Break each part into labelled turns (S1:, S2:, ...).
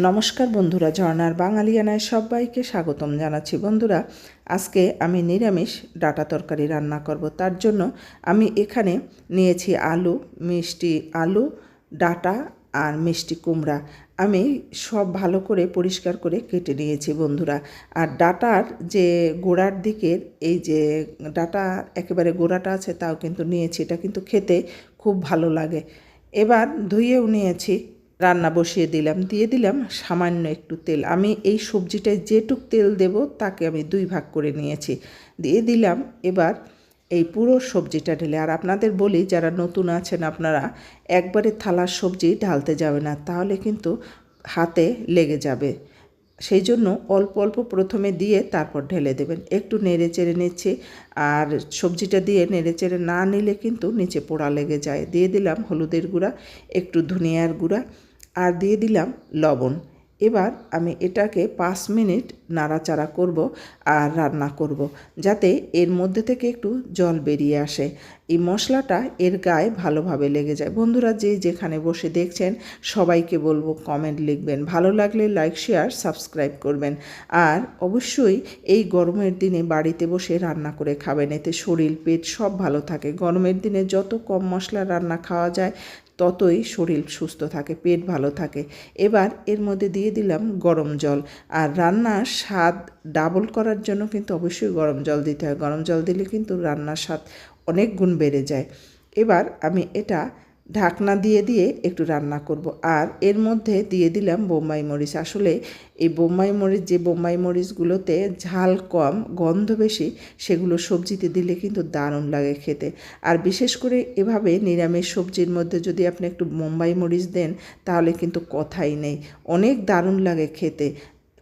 S1: নমস্কার বন্ধুরা, ঝর্ণার বাঙালিয়ানায় সবাইকে স্বাগতম জানাচ্ছি। বন্ধুরা, আজকে আমি নিরামিষ ডাঁটা তরকারি রান্না করব। তার জন্য আমি এখানে নিয়েছি আলু, মিষ্টি আলু, ডাঁটা আর মিষ্টি কুমড়া। আমি সব ভালো করে পরিষ্কার করে কেটে নিয়েছি বন্ধুরা। আর ডাঁটার যে গোড়ার দিকের এই যে ডাঁটা একেবারে গোড়াটা আছে তাও কিন্তু নিয়েছি, এটা কিন্তু খেতে খুব ভালো লাগে। এবার ধুয়েও নিয়েছি, রান্না বসিয়ে দিলাম, দিয়ে দিলাম সামান্য একটু তেল। আমি এই সবজিটায় যেটুক তেল দেব তাকে আমি 2 ভাগ করে নিয়েছি, দিয়ে দিলাম এবার এই পুরো সবজিটা ঢেলে। আর আপনাদের বলি, যারা নতুন আছেন আপনারা একবারে থালার সবজি ঢালতে যাবে না, তাহলে কিন্তু হাতে লেগে যাবে। সেই জন্য অল্প অল্প প্রথমে দিয়ে তারপর ঢেলে দেবেন। একটু নেড়ে চেড়ে নিচ্ছি, আর সবজিটা দিয়ে নেড়ে চেড়ে না নিলে কিন্তু নিচে পোড়া লেগে যায়। দিয়ে দিলাম হলুদের গুঁড়া, একটু ধনিয়ার গুঁড়া, আর দিয়ে দিলাম লবণ। এবার আমি এটাকে 5 মিনিট নাড়াচাড়া করব আর রান্না করব, যাতে এর মধ্যে থেকে একটু জল বেরিয়ে আসে, এই মশলাটা এর গায়ে ভালোভাবে লেগে যায়। বন্ধুরা, যে যেখানে বসে দেখছেন সবাইকে বলবো কমেন্ট লিখবেন, ভালো লাগলে লাইক শেয়ার সাবস্ক্রাইব করবেন। আর অবশ্যই এই গরমের দিনে বাড়িতে বসে রান্না করে খাবেন, এতে শরীর পেট সব ভালো থাকে। গরমের দিনে যত কম মশলা রান্না খাওয়া যায় ততই শরীর সুস্থ থাকে, পেট ভালো থাকে। এবার এর মধ্যে দিয়ে দিলাম গরম জল। আর রান্নার স্বাদ ডাবল করার জন্য কিন্তু অবশ্যই গরম জল দিতে হয়। গরম জল দিলে কিন্তু রান্নার স্বাদ অনেক গুণ বেড়ে যায়। এবার আমি এটা ঢাকনা দিয়ে দিয়ে একটু রান্না করব। আর এর মধ্যে দিয়ে দিলাম বোম্বাই মরিচ। আসলে এই বোম্বাই মরিচ, যে বোম্বাই মরিচগুলোতে ঝাল কম, গন্ধ বেশি, সেগুলো সবজিতে দিলে কিন্তু দারুণ লাগে খেতে। আর বিশেষ করে এভাবে নিরামিষ সবজির মধ্যে যদি আপনি একটু বোম্বাই মরিচ দেন তাহলে কিন্তু কথাই নেই, অনেক দারুণ লাগে খেতে।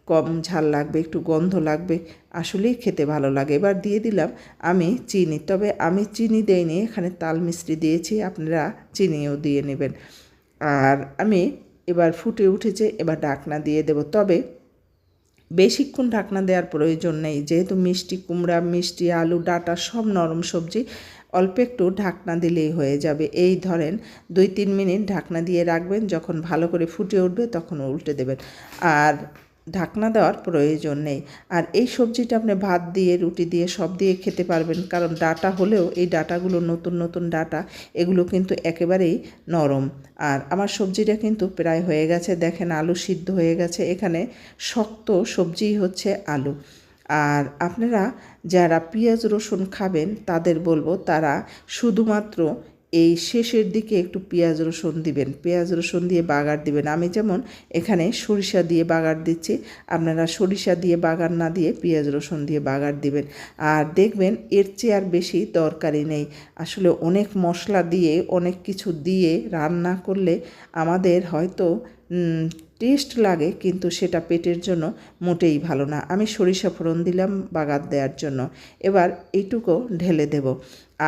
S1: কম ঝাল লাগবে, একটু গন্ধ লাগবে, আসলেই খেতে ভালো লাগে। এবার দিয়ে দিলাম আমি চিনি, তবে আমি চিনি দেইনি, এখানে তাল মিছরি দিয়েছি, আপনারা চিনিও দিয়ে নেবেন। আর আমি এবার ফুটে উঠেছে, এবার ঢাকনা দিয়ে দেব। তবে বেশিক্ষণ ঢাকনা দেওয়ার প্রয়োজন নেই, যেহেতু মিষ্টি কুমড়া, মিষ্টি আলু, ডাঁটা সব নরম সবজি, অল্প একটু ঢাকনা দিলেই হয়ে যাবে। এই ধরেন 2-3 মিনিট ঢাকনা দিয়ে রাখবেন, যখন ভালো করে ফুটে উঠবে তখন উল্টে দেবেন, আর ঢাকনা দেওয়ার প্রয়োজন নেই। আর এই সবজিটা আপনি ভাত দিয়ে, রুটি দিয়ে, সব দিয়ে খেতে পারবেন, কারণ ডাঁটা হলেও এই ডাঁটাগুলো নতুন নতুন ডাঁটা, এগুলো কিন্তু একেবারেই নরম। আর আমার সবজিটা কিন্তু প্রায় হয়ে গেছে, দেখেন আলু সিদ্ধ হয়ে গেছে, এখানে শক্ত সবজিই হচ্ছে আলু। আর আপনারা যারা পেঁয়াজ রসুন খাবেন তাদের বলবো, তারা শুধুমাত্র এই শেষের দিকে একটু পেঁয়াজ রসুন দিবেন, পেঁয়াজ রসুন দিয়ে বাগার দিবেন। আমি যেমন এখানে সরিষা দিয়ে বাগার দিচ্ছি, আপনারা সরিষা দিয়ে বাগার না দিয়ে পেঁয়াজ রসুন দিয়ে বাগার দিবেন। আর দেখবেন এর চেয়ে আর বেশি দরকারই নেই। আসলে অনেক মশলা দিয়ে, অনেক কিছু দিয়ে রান্না করলে আমাদের হয়তো টেস্ট লাগে, কিন্তু সেটা পেটের জন্য মোটেই ভালো না। আমি সরিষা ফোড়ন দিলাম বাগার দেওয়ার জন্য, এবার এইটুকু ঢেলে দেব।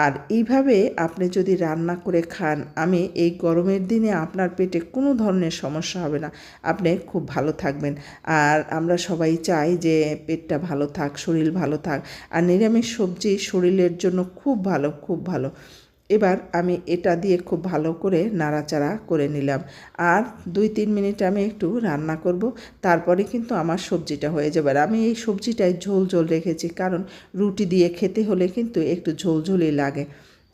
S1: আর এইভাবে আপনি যদি রান্না করে খান, আমি এই গরমের দিনে আপনার পেটে কোনো ধরনের সমস্যা হবে না, আপনি খুব ভালো থাকবেন। আর আমরা সবাই চাই যে পেটটা ভালো থাক, শরীর ভালো থাক, আর নিরামিষ সবজি শরীরের জন্য খুব ভালো, খুব ভালো। এবার আমি এটা দিয়ে খুব ভালো করে নাড়াচাড়া করে নিলাম, আর 2-3 মিনিট আমি একটু রান্না করব, তারপরে কিন্তু আমার সবজিটা হয়ে যাবে। আর আমি এই সবজিটায় ঝোল ঝোল রেখেছি, কারণ রুটি দিয়ে খেতে হলে কিন্তু একটু ঝোল ঝোলই লাগে।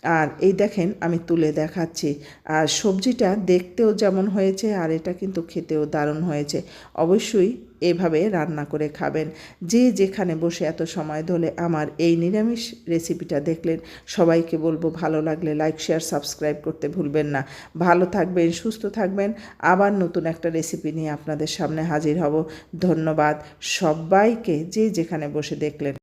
S1: আর এই দেখেন আমি তুলে দেখাচ্ছি, আর সবজিটা দেখতেও যেমন হয়েছে, আর এটা কিন্তু খেতেও দারুণ হয়েছে। অবশ্যই এভাবে রান্না করে খাবেন। যে যেখানে বসে এত সময় ধরে আমার এই নিরামিষ রেসিপিটা দেখলেন, সবাইকে বলবো ভালো লাগলে লাইক শেয়ার সাবস্ক্রাইব করতে ভুলবেন না। ভালো থাকবেন, সুস্থ থাকবেন, আবার নতুন একটা রেসিপি নিয়ে আপনাদের সামনে হাজির হব। ধন্যবাদ সবাইকে, যে যেখানে বসে দেখলেন।